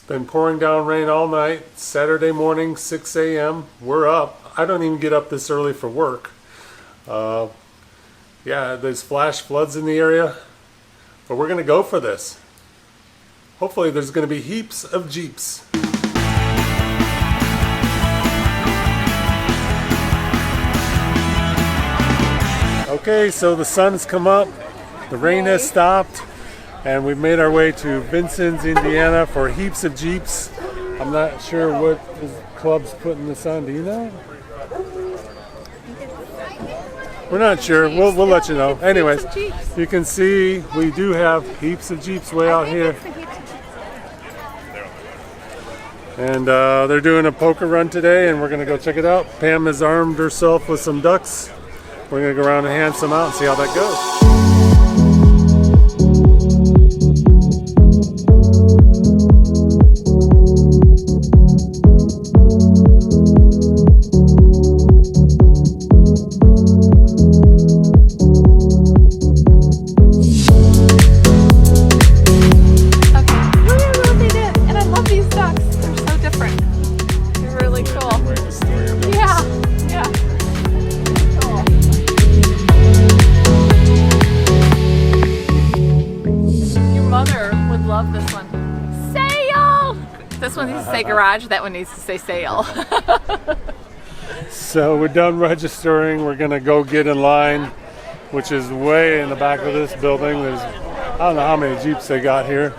Been pouring down rain all night. Saturday morning, 6 a.m. We're up. I don't even get up this early for work. Yeah, there's flash floods in the area, but we're going to go for this. Hopefully there's going to be heaps of Jeeps. Okay, so the sun's come up, the rain has stopped, and we've made our way to Vincennes, Indiana for Heaps of Jeeps. I'm not sure what the club's putting this on. Do you know? We're not sure. We'll let you know. Anyways, you can see we do have heaps of Jeeps way out here. And they're doing a poker run today, and we're going to go check it out. Pam has armed herself with some ducks. We're going to go around and hand some out and see how that goes. This one needs to say garage, that one needs to say sale. So we're done registering. We're going to go get in line, which is way in the back of this building. There's, I don't know how many Jeeps they got here,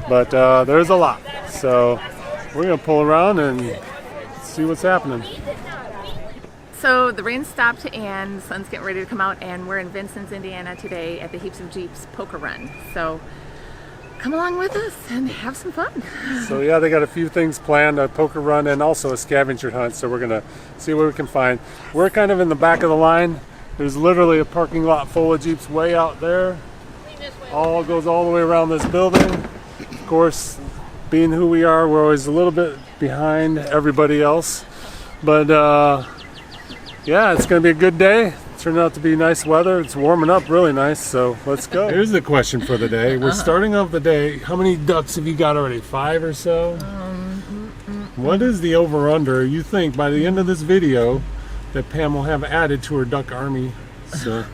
but there's a lot. So we're going to pull around and see what's happening. So the rain stopped and the sun's getting ready to come out, and we're in Vincennes, Indiana today at the Heaps of Jeeps poker run. So come along with us and have some fun. So yeah, they got a few things planned, a poker run and also a scavenger hunt. So we're gonna see what we can find. We're kind of in the back of the line. There's literally a parking lot full of Jeeps way out there. Goes all the way around this building. Of course, being who we are, we're always a little bit behind everybody else. But yeah, it's gonna be a good day. Turned out to be nice weather. It's warming up really nice, so let's go. Here's the question for the day. We're starting off the day. How many ducks have you got already? 5 or so? What is the over-under you think by the end of this video that Pam will have added to her duck army? So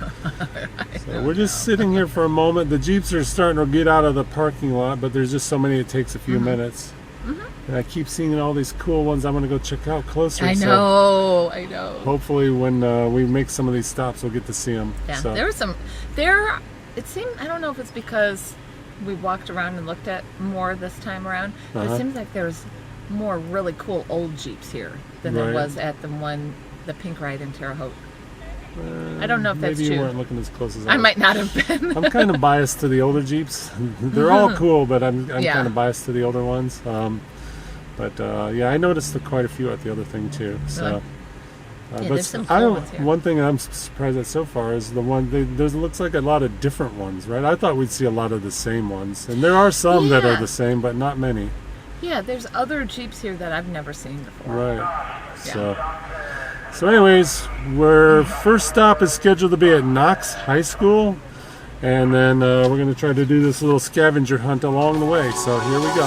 we're just sitting here for a moment. The Jeeps are starting to get out of the parking lot, but there's just so many it takes a few minutes. And I keep seeing all these cool ones I'm going to go check out closer. I know. Hopefully when we make some of these stops, we'll get to see them. Yeah, so. It seemed, I don't know if it's because we walked around and looked at more this time around, but it seems like there's more really cool old Jeeps here than there was at the Pink Ride in Terre Haute. I don't know if that's true. Maybe you weren't looking as close as I was. I might not have been. I'm kind of biased to the older Jeeps. They're all cool, but I'm kind of biased to the older ones. Yeah, I noticed quite a few at the other thing too. So, there's some cool ones here. One thing I'm surprised at so far is the one. There's looks like a lot of different ones, right? I thought we'd see a lot of the same ones, and there are some that are the same, but not many. Yeah, there's other Jeeps here that I've never seen before. Right. Yeah. So anyways, our first stop is scheduled to be at Knox High School, and then we're going to try to do this little scavenger hunt along the way. So here we go.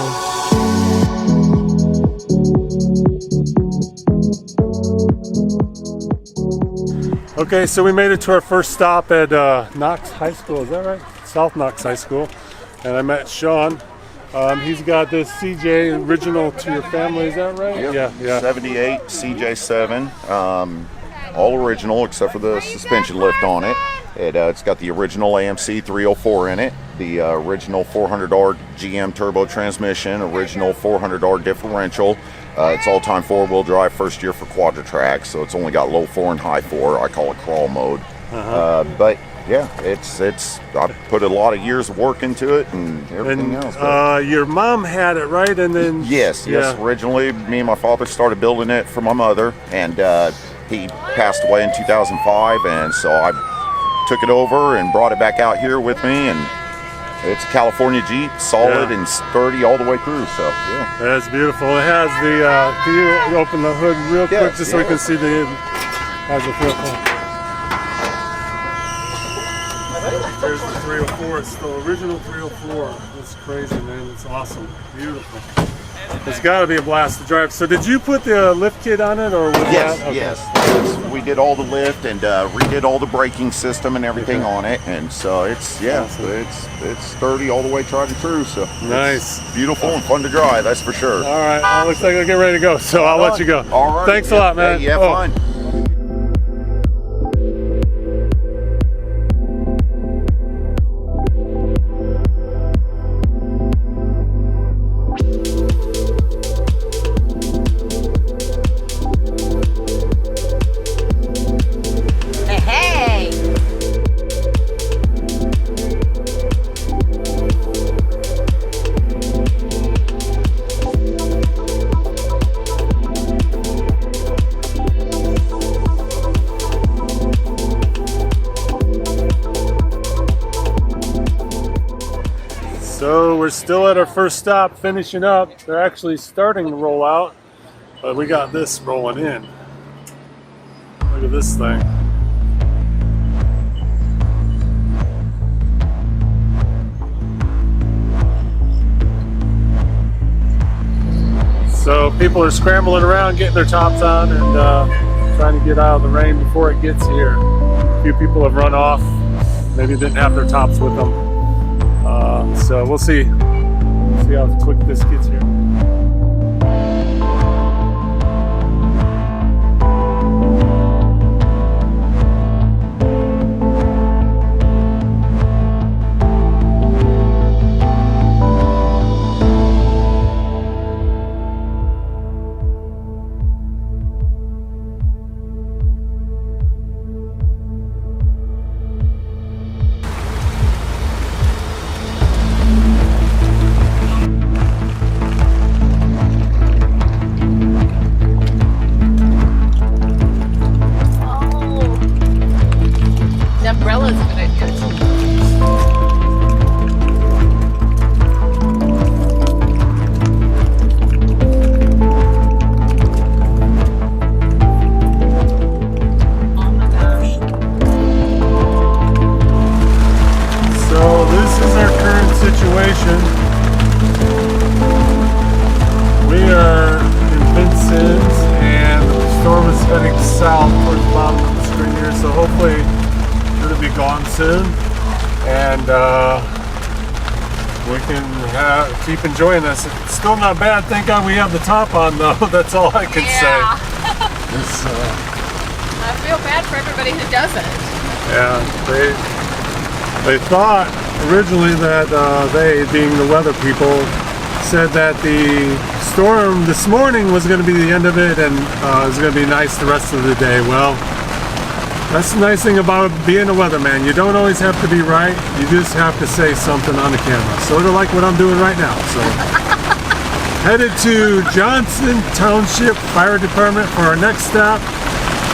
Okay, so we made it to our first stop at Knox High School. Is that right? South Knox High School. And I met Sean. He's got this CJ original to your family, is that right? Yep. Yeah. 78 CJ7, all original except for the suspension lift on it. It's got the original AMC 304 in it, the original $400 GM turbo transmission, original $400 differential. It's all-time four-wheel drive, first year for Quadra-Track, so it's only got low 4 and high 4. I call it crawl mode. But yeah, I put a lot of years of work into it and everything else. Your mom had it, right? And then yes. Originally, me and my father started building it for my mother, and he passed away in 2005, and so I took it over and brought it back out here with me, and it's a California Jeep, solid and sturdy all the way through. So yeah, that's beautiful. It has the. Can you open the hood real quick just so we can see the? How's it feel? There's the 304. It's the original 304. It's crazy, man. It's awesome. Beautiful. It's got to be a blast to drive. So did you put the lift kit on it, or was Yes, that? Okay. yes. We did all the lift and redid all the braking system and everything on it, and so it's it's sturdy all the way tried and true. So Nice. it's beautiful and fun to drive. That's for sure. All right. Well, looks like I get ready to go. So I'll let you go. All right. Thanks a lot, man. Hey, you have fun. So we're still at our first stop, finishing up. They're actually starting to roll out, but we got this rolling in. Look at this thing. So people are scrambling around, getting their tops on, and trying to get out of the rain before it gets here. A few people have run off, maybe didn't have their tops with them. So we'll see how quick this gets here. Umbrella's a good idea too. Oh my gosh. So this is our current situation. We are in Vincent, and the storm is heading south towards the bottom of the screen here. So hopefully it'll be gone soon, and we can keep enjoying this. It's still not bad. Thank God we have the top on, though. That's all I can say. It's, I feel bad for everybody who doesn't. yeah, they thought originally that they, being the weather people, said that the storm this morning was going to be the end of it, and it was going to be nice the rest of the day. Well, that's the nice thing about being a weatherman. You don't always have to be right. You just have to say something on the camera. Sort of like what I'm doing right now. So, headed to Johnson Township Fire Department for our next stop.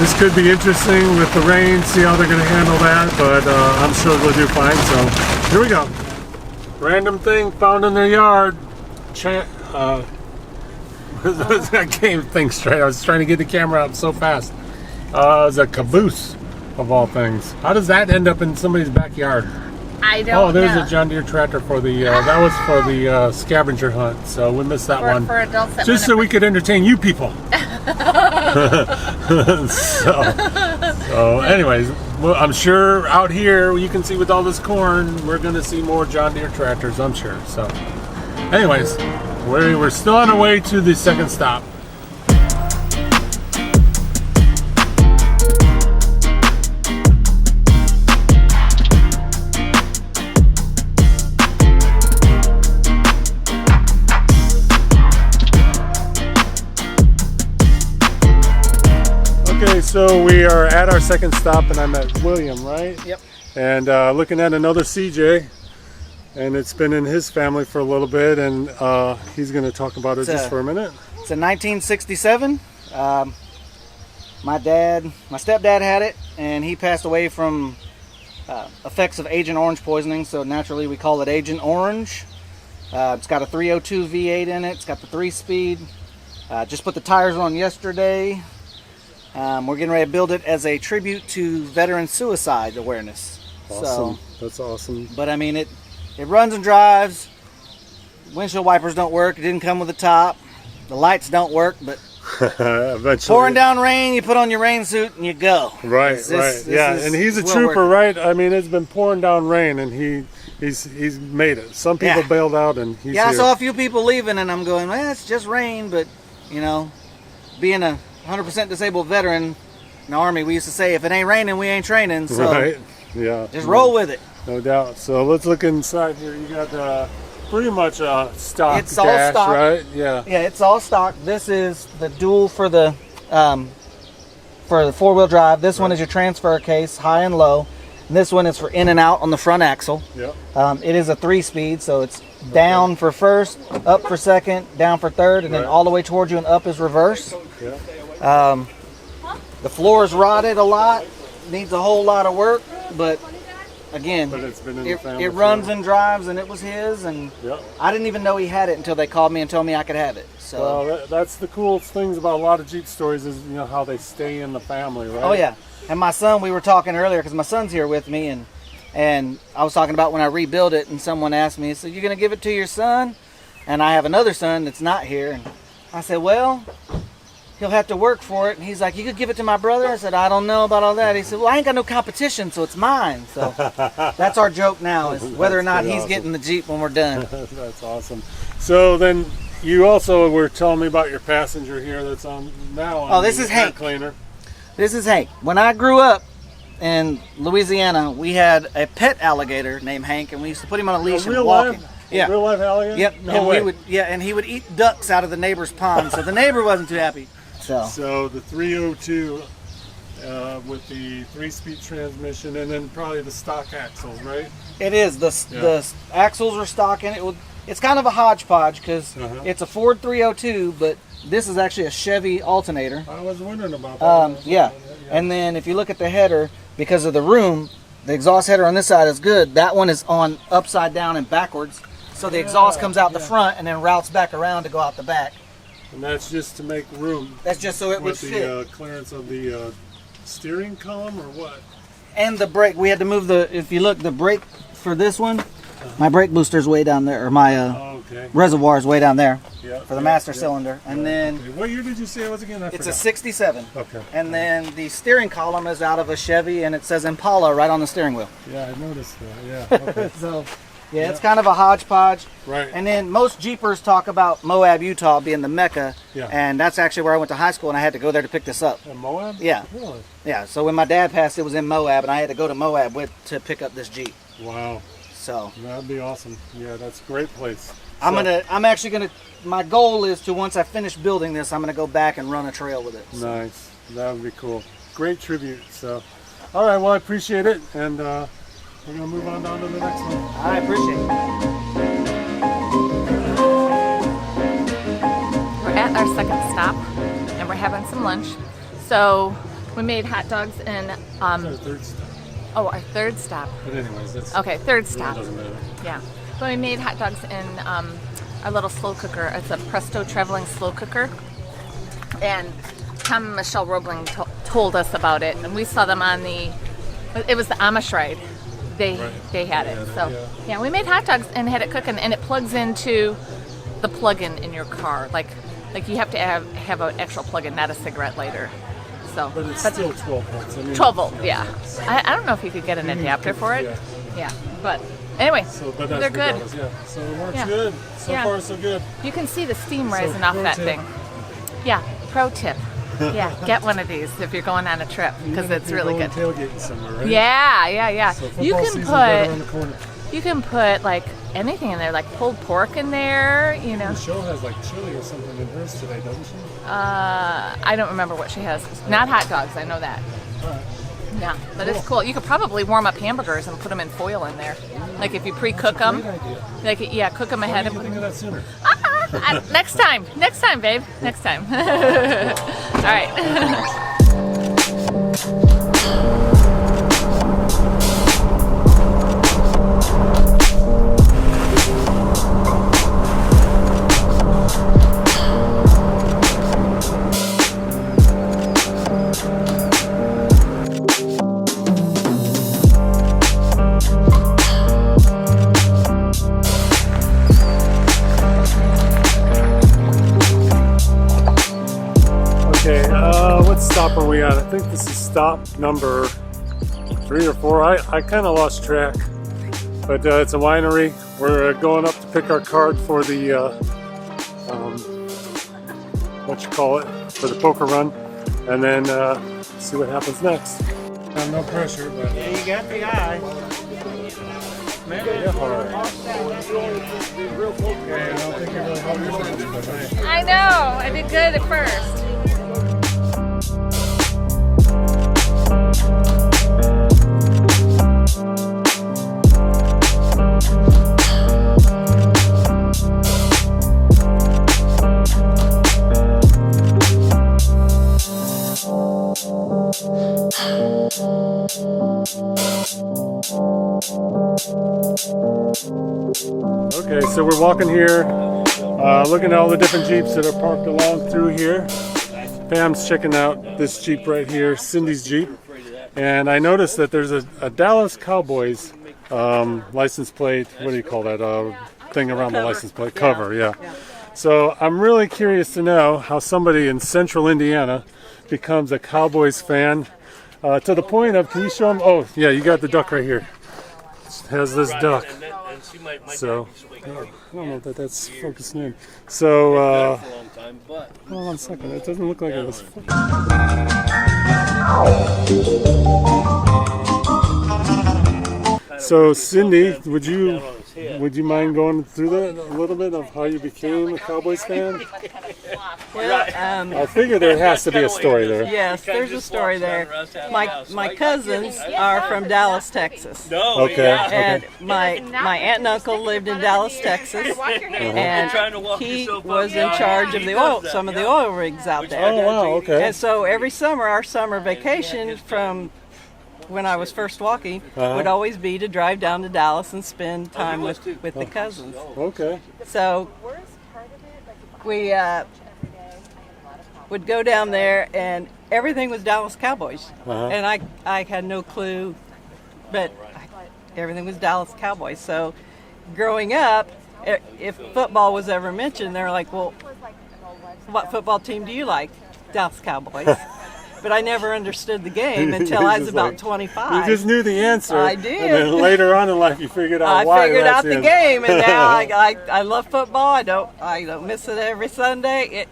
This could be interesting with the rain. See how they're going to handle that. But I'm sure they'll do fine. So, here we go. Random thing found in their yard. I can't even think straight. I was trying to get the camera up so fast. It's a caboose. Of all things, how does that end up in somebody's backyard? I don't know. Oh, there's a John Deere tractor for the. That was for the scavenger hunt, so we missed that one. For adults that just so we could entertain you people. so, anyways, well, I'm sure out here you can see with all this corn, we're gonna see more John Deere tractors. I'm sure. So, anyways, we're still on our way to the second stop. Okay, so we are at our second stop, and I'm at William, right? Yep. And looking at another CJ, and it's been in his family for a little bit, and he's going to talk about it just for a minute. It's a 1967. My stepdad had it, and he passed away from effects of Agent Orange poisoning, so naturally we call it Agent Orange. It's got a 302 V8 in it. It's got the 3-speed. Just put the tires on yesterday. We're getting ready to build it as a tribute to veteran suicide awareness. Awesome. That's awesome. But I mean, it runs and drives. windshield wipers don't work. It didn't come with a top. The lights don't work, but Eventually. pouring down rain, you put on your rain suit and you go. Right, yeah, and he's a trooper, right? I mean, it's been pouring down rain, and he's made it. Some people bailed out, and he's I here. saw a few people leaving, and I'm going, well, it's just rain, but you know, being a 100% disabled veteran in the Army, we used to say, if it ain't raining, we ain't training. So right, yeah, just roll with it. No doubt. So let's look inside here. You got pretty much a stock It's all dash, stock. right? Yeah. Yeah, it's all stock. This is the dual for the four-wheel drive. This one is your transfer case, high and low. And this one is for in and out on the front axle. Yep. It is a 3-speed, so it's down for first, up for second, down for third, and then all the way towards you and up is reverse. Yeah. The floor is rotted a lot, needs a whole lot of work, but again, It's been in the family it runs forever. and drives, and it was his, and Yep. I didn't even know he had it until they called me and told me I could have it. So. Well, that's the coolest things about a lot of Jeep stories is how they stay in the family, right? Oh yeah, and my son, we were talking earlier because my son's here with me, and I was talking about when I rebuild it, and someone asked me, so you're gonna give it to your son? And I have another son that's not here, and I said, well, he'll have to work for it. And he's like, you could give it to my brother? I said, I don't know about all that. He said, well, I ain't got no competition, so it's mine. So that's our joke now, is whether or not he's awesome. getting the Jeep when we're done. That's awesome. So then you also were telling me about your passenger here that's on now. On this the is air Hank. Cleaner. This is Hank. When I grew up in Louisiana, we had a pet alligator named Hank, and we used to put him on a leash and real walk life? him. A real life alligator? Yep. No and way. and he would eat ducks out of the neighbor's pond, so the neighbor wasn't too happy. So the 302 with the 3-speed transmission, and then probably the stock axles, right? It is. The axles are stock in it. It's kind of a hodgepodge because it's a Ford 302, but this is actually a Chevy alternator. I was wondering about that. Yeah. And then if you look at the header, because of the room, the exhaust header on this side is good. That one is on upside down and backwards. So the exhaust comes out the front and then routes back around to go out the back. And that's just to make room. That's just so it would with fit. the clearance of the steering column, or what? And the brake, we had to move if you look, the brake for this one, my brake booster's way down there, or my reservoir's way down there for the master cylinder. And then... Okay. What year did you say it was again? I It's forgot. a 67. Okay. And then the steering column is out of a Chevy, and it says Impala right on the steering wheel. Yeah, I noticed that. Yeah. Okay. So, yeah, it's kind of a hodgepodge. Right. And then most Jeepers talk about Moab, Utah being the Mecca. Yeah. And that's actually where I went to high school, and I had to go there to pick this up. In Moab? Yeah. Really? Yeah, so when my dad passed, it was in Moab, and I had to go to Moab to pick up this Jeep. Wow. So that'd be awesome. Yeah, that's a great place. I'm actually gonna, my goal is to, once I finish building this, I'm gonna go back and run a trail with it. So. Nice. That would be cool. Great tribute. So, all right. Well, I appreciate it, and we're gonna move on down to the next one. I appreciate it. We're at our second stop, and we're having some lunch. So we made hot dogs and That's our third stop. oh, our third stop. But anyways, that's Okay, third That stop. doesn't matter. Yeah. So we made hot dogs in our little slow cooker. It's a Presto traveling slow cooker. And Tom and Michelle Roebling told us about it, and we saw them on it was the Amish ride. They had it. So yeah, we made hot dogs and had it cooking, and it plugs into the plug-in in your car. Like you have to have an actual plug-in, not a cigarette lighter. So, But it's still 12 volts. I mean, 12 volt, yeah. I don't know if you could get an adapter for it. Yeah, but anyway, But that's they're good. regardless, yeah. So it works Yeah. good. So Yeah. far, so good. You can see the steam So, rising off pro that tip. thing. Yeah, pro tip. Yeah, get one of these if you're going on a trip because Even if it's you're really good. going tailgating somewhere, right? Yeah. So You football can season's right around the put corner. like anything in there, like pulled pork in there. You know, Michelle has like chili or something in hers today, doesn't she? I don't remember what she has. Not hot dogs, I know that. All right. Yeah, but it's cool. You could probably warm up hamburgers and put them in foil in there. Like if you pre-cook them. Great idea. Like yeah, cook them ahead Why and didn't put you think them. of that sooner? Next time, babe. Next time. All right. stop are we at? I think this is stop number 3 or 4. I kind of lost track. But it's a winery. We're going up to pick our card for the, for the poker run. And then see what happens next. No pressure, but... Yeah, you got the eye. I know. I did good at first. Okay, so we're walking here, looking at all the different Jeeps that are parked along through here. Pam's checking out this Jeep right here, Cindy's Jeep. And I noticed that there's a Dallas Cowboys license plate, what do you call that, thing around the license plate? Cover, yeah. So I'm really curious to know how somebody in central Indiana becomes a Cowboys fan. To the point of, can you show them? Oh, yeah, you got the duck right here. It has this duck. So, I don't know that that's focusing in. So, hold on 1 second. It doesn't look like it was. So, Cindy, would you mind going through that a little bit of how you became a Cowboys fan? Well, I figure there has to be a story there. yes, there's a story there. My cousins are from Dallas, Texas, Okay. and my aunt and uncle lived in Dallas, Texas, and he was in charge of some of the oil rigs out there. Oh, wow, okay. And so every summer, our summer vacation from when I was first walking would always be to drive down to Dallas and spend time with the cousins. Okay. So we would go down there, and everything was Dallas Cowboys. And I had no clue, but everything was Dallas Cowboys. So growing up, if football was ever mentioned, they're like, well, what football team do you like? Dallas Cowboys. But I never understood the game until I was about 25. You just knew the answer. I did. And then later on in life, you figured out why. I figured out that's the in. game, and now I love football. I don't miss it every Sunday.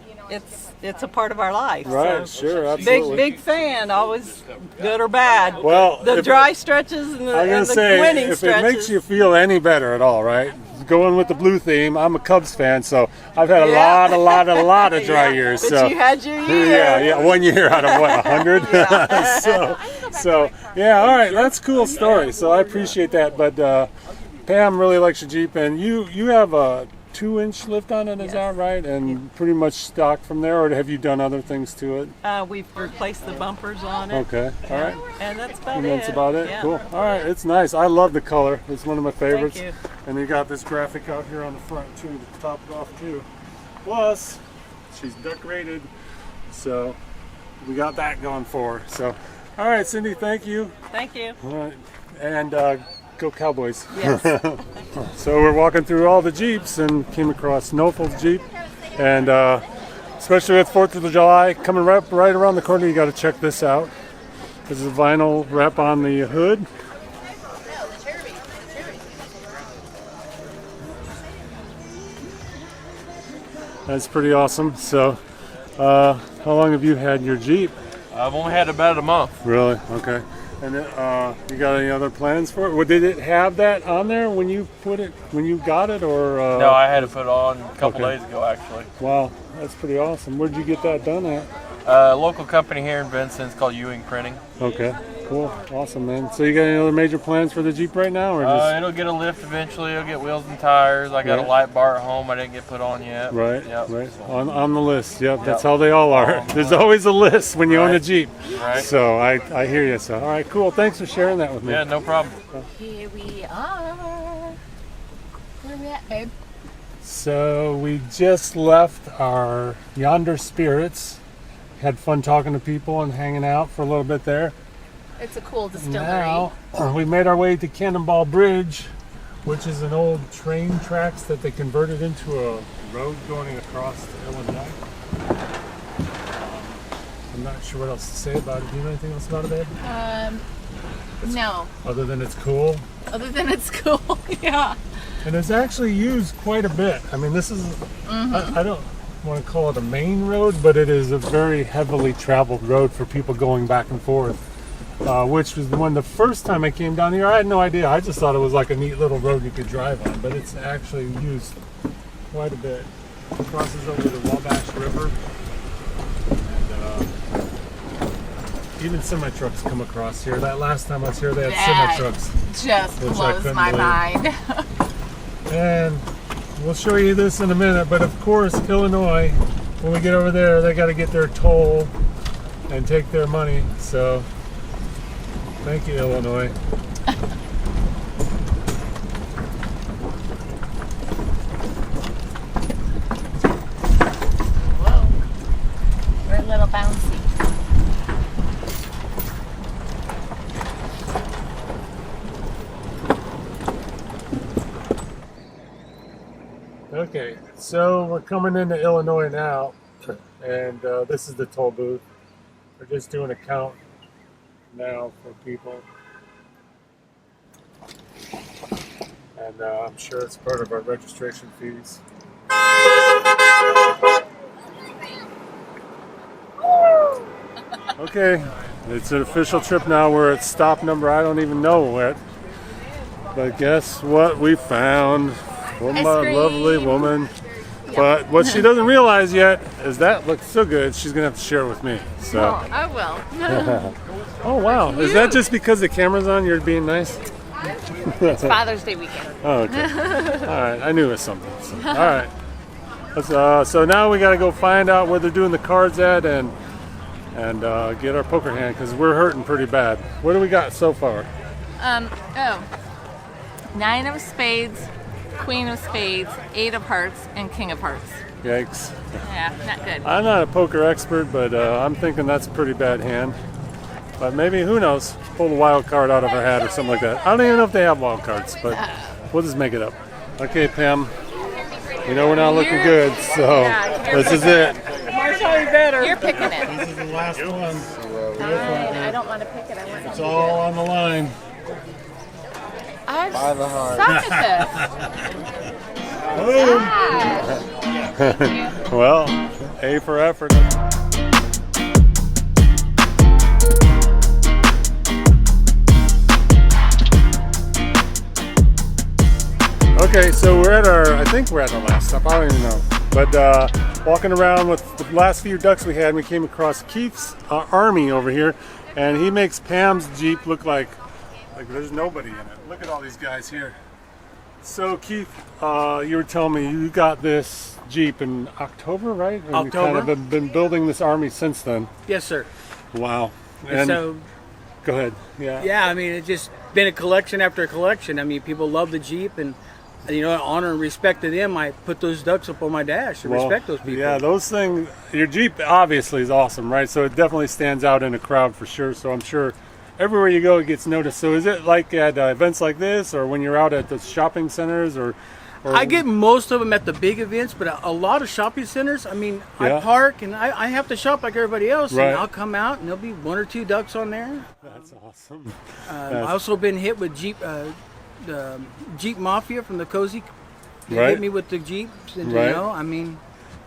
It's a part of our life. Right, so. sure, absolutely. Big fan, always good or bad. Well, the dry stretches and the winning if stretches. it makes you feel any better at all, right? Going with the blue theme, I'm a Cubs fan, so I've had a lot of dry years. But so you had your year. Yeah, 1 year out of what, 100? so yeah, all right, that's a cool story. So I appreciate that. But Pam really likes your Jeep, and you have a 2-inch lift on it, is that right? And pretty much stock from there, or have you done other things to it? We've replaced the bumpers on it. Okay, all right. And that's about And it. that's about it? Yeah. Cool. All right, it's nice. I love the color. It's one of my favorites. Thank you. And you got this graphic out here on the front too, to top it off too. Plus, she's decorated, so we got that going for her. So, all right, Cindy, thank you. Thank you. All right, and go Cowboys. Yes. So we're walking through all the Jeeps and came across Nofel's Jeep, and especially with 4th of July coming right around the corner, you got to check this out. This is a vinyl wrap on the hood. That's pretty awesome. So, how long have you had your Jeep? I've only had about a month. Really? Okay. And you got any other plans for it? Well, did it have that on there when you got it, or? No, I had it put on a couple days ago, actually. Wow, that's pretty awesome. Where'd you get that done at? A local company here in Vincent called Ewing Printing. Okay, cool, awesome, man. So you got any other major plans for the Jeep right now, or just? It'll get a lift eventually. It'll get wheels and tires. I got a light bar at home I didn't get put on yet. Right, Yep. right. On the list. Yep, that's how they all are. There's always a list when you own a Jeep. Right. So I hear you. So all right, cool. Thanks for sharing that with me. Yeah, no problem. Here we are. Where are we at, babe? So we just left our Yonder Spirits. Had fun talking to people and hanging out for a little bit there. It's a cool distillery. Now we made our way to Cannonball Bridge, which is an old train tracks that they converted into a road going across to Illinois. I'm not sure what else to say about it. Do you know anything else about it, Ed? No. Other than it's cool? Other than it's cool, yeah. And it's actually used quite a bit. I mean, this is, I don't want to call it a main road, but it is a very heavily traveled road for people going back and forth. Which was the first time I came down here, I had no idea. I just thought it was like a neat little road you could drive on, but it's actually used quite a bit. It crosses over the Wabash River. And even semi-trucks come across here. That last time I was here, they had semi-trucks. Just blows my mind. And we'll show you this in a minute, but of course, Illinois, when we get over there, they got to get their toll and take their money. So, thank you, Illinois. Whoa. We're a little bouncy. Okay, so we're coming into Illinois now, and this is the toll booth. We're just doing a count now for people. And I'm sure it's part of our registration fees. Okay, it's an official trip now. We're at stop number, I don't even know what. But guess what we found from my lovely woman. But what she doesn't realize yet is that looks so good, she's going to have to share it with me. So. Oh, I will. Oh, wow. Is that just because the camera's on, you're being nice? It's Father's Day weekend. Oh, okay. All right. I knew it was something. So, all right. Let's, so now we got to go find out where they're doing the cards at and get our poker hand because we're hurting pretty bad. What do we got so far? 9 of spades, Queen of spades, 8 of hearts, and King of hearts. Yikes. Yeah, not good. I'm not a poker expert, but I'm thinking that's a pretty bad hand. But maybe, who knows, pull a wild card out of our hat or something like that. I don't even know if they have wild cards, but we'll just make it up. Okay, Pam, you know we're not looking good, so this is it. You're picking it. This is the last one. Fine, I don't want to pick it. I want It's all on the line. I suck at this. Well, A for effort. Okay, so I think we're at our last stop, I don't even know. But walking around with the last few ducks we had, we came across Keith's Army over here, and he makes Pam's Jeep look like there's nobody in it. Look at all these guys here. So Keith, you were telling me you got this Jeep in October, right? And October. You've kind of been building this Army since then. Yes, sir. Wow. And so, go ahead. yeah, I mean, it's just been a collection after a collection. I mean, people love the Jeep, and you know, honor and respect to them, I put those ducks up on my dash to respect those people. Yeah, those things. Your Jeep obviously is awesome, right? So it definitely stands out in a crowd for sure. So I'm sure everywhere you go, it gets noticed. So is it like at events like this, or when you're out at the shopping centers, or I get most of them at the big events, but a lot of shopping centers, I mean, I park and I have to shop like everybody else, right. And I'll come out and there'll be 1 or 2 ducks on there. That's awesome. I've also been hit with the Jeep Mafia from the Cozy. They Right. hit me with the Jeeps, and Right. you know, I mean,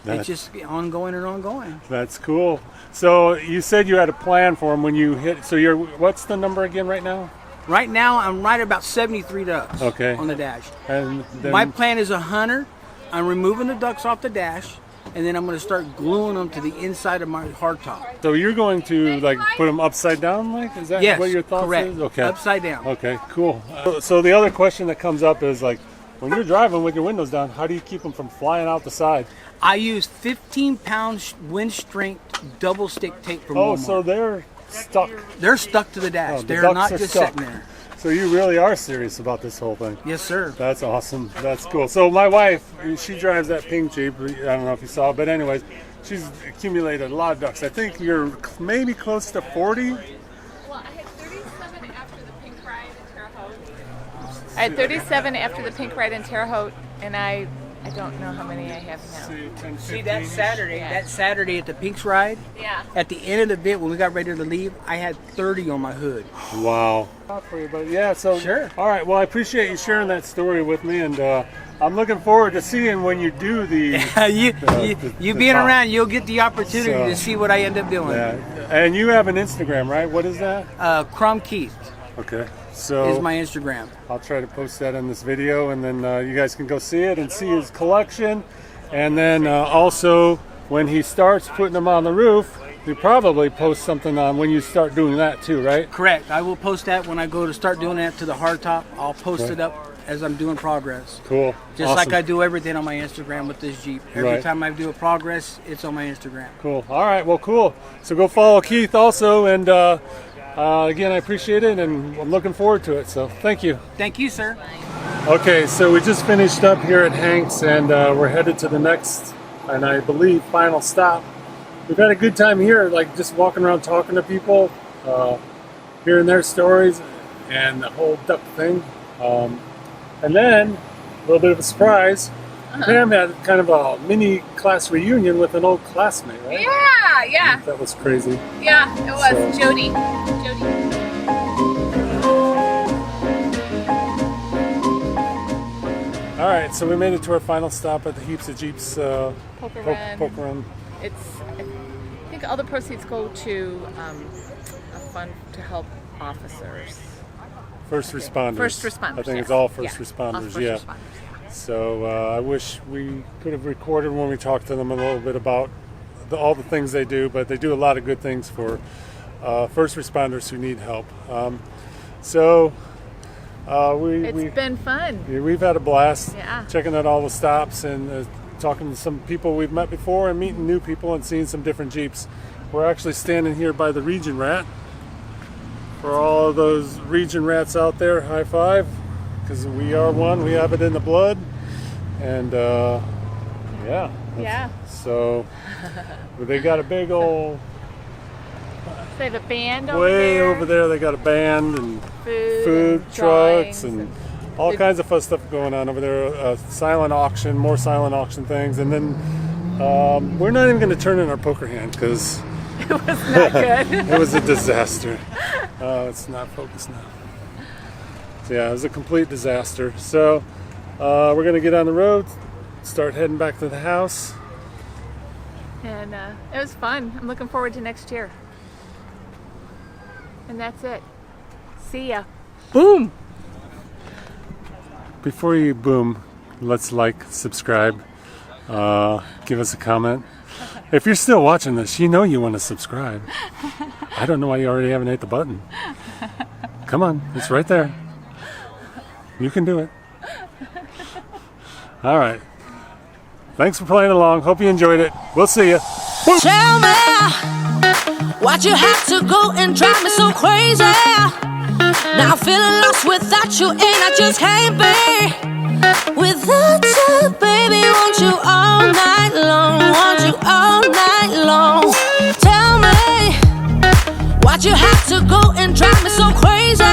That's- it's just ongoing and ongoing. That's cool. So you said you had a plan for them when you hit. So what's the number again right now? Right now, I'm right about 73 ducks Okay. on the dash. And then, My plan is 100. I'm removing the ducks off the dash, and then I'm going to start gluing them to the inside of my hardtop. so you're going to like put them upside down, like is that Yes, what your thoughts correct. is? Okay. Upside down. Okay, cool. So the other question that comes up is like, when you're driving with your windows down, how do you keep them from flying out the side? I use 15-pound wind strength double stick tape from Oh, Walmart. so they're stuck. They're stuck to the dash. Oh, the They're ducks not are just stuck. sitting there. So you really are serious about this whole thing. Yes, sir. That's awesome. That's cool. So my wife, she drives that pink Jeep. I don't know if you saw, but anyways, she's accumulated a lot of ducks. I think you're maybe close to 40. Well, I had 37 after the pink ride in Terre Haute. I had 37 after the pink ride in Terre Haute, and I I don't know how many I have now. See, 10, See 15. that Saturday, Yeah. that Saturday at the Pinks ride, Yeah. at the end of the event when we got ready to leave, I had 30 on my hood. Wow. Not for you, but yeah, so Sure. All right, well, I appreciate you sharing that story with me, and I'm looking forward to seeing when you do the you being top. around, you'll get the opportunity So- to see what I end up doing. Yeah. And you have an Instagram, right? What is that? Crumb Keith Okay. So is my Instagram. I'll try to post that in this video, and then you guys can go see it and see his collection. And then also, when he starts putting them on the roof, you probably post something on when you start doing that too, right? Correct. I will post that when I go to start doing that to the hardtop. I'll post it up as I'm doing progress. Cool. Just Awesome. like I do everything on my Instagram with this Jeep. Every Right. time I do a progress, it's on my Instagram. Cool. All right. Well, cool. So go follow Keith also, and again, I appreciate it, and I'm looking forward to it. So thank you. Thank you, sir. Okay, so we just finished up here at Hank's, and we're headed to the next, and I believe final stop. We've had a good time here, like just walking around talking to people, hearing their stories, and the whole duck thing. And then, a little bit of a surprise, Pam had kind of a mini class reunion with an old classmate, right? Yeah. That was crazy. Yeah, it was. So- Jody. All right, so we made it to our final stop at the Heaps of Jeeps Poker Run. Poker Run. I think all the proceeds go to a fund to help officers. First responders. First responders. I think yes. it's all first Yeah, responders, all first yeah. responders. So I wish we could have recorded when we talked to them a little bit about all the things they do, but they do a lot of good things for first responders who need help. It's been fun. We've had a blast Yeah. checking out all the stops and talking to some people we've met before and meeting new people and seeing some different Jeeps. We're actually standing here by the Region Rat. For all of those Region Rats out there, high five, because we are one. We have it in the blood, and yeah. Yeah. So they got a big old They have a band over way there. over there. They got a band and food and trucks drawings and all kinds of fun stuff going on over there. Silent auction, more silent auction things, and then we're not even going to turn in our poker hand because It was not good. it was a disaster. It's not focused now. So yeah, it was a complete disaster. So we're going to get on the road, start heading back to the house. And it was fun. I'm looking forward to next year. And that's it. See ya. Boom. Before you boom, let's like, subscribe, give us a comment. If you're still watching this, you know you want to subscribe. I don't know why you already haven't hit the button. Come on, it's right there. You can do it. All right. Thanks for playing along. Hope you enjoyed it. We'll see you. Tell me, why'd you have to go and drive me so crazy? Now I'm feeling lost without you, and I just can't be without you, baby. Want you all night long, want you all night long. Tell me, why'd you have to go and drive me so crazy?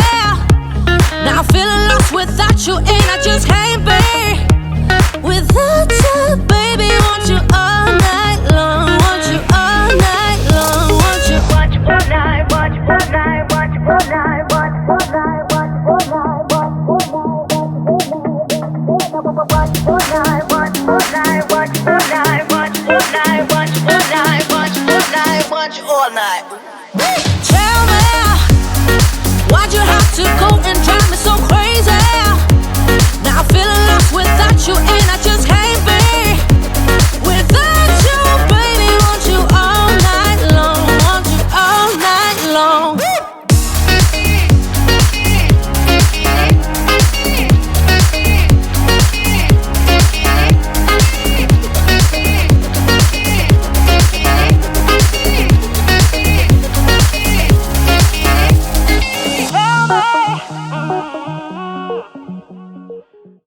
Now I'm feeling lost without you, and I just can't be without you, baby. Want you all night long, want you all night long, want you. Watch all night, watch all night, watch all night, watch all night, watch all night, watch all night, watch all night, watch all night, watch all night, watch all night, watch all night, watch all night. Tell me, why'd you have to go and drive me so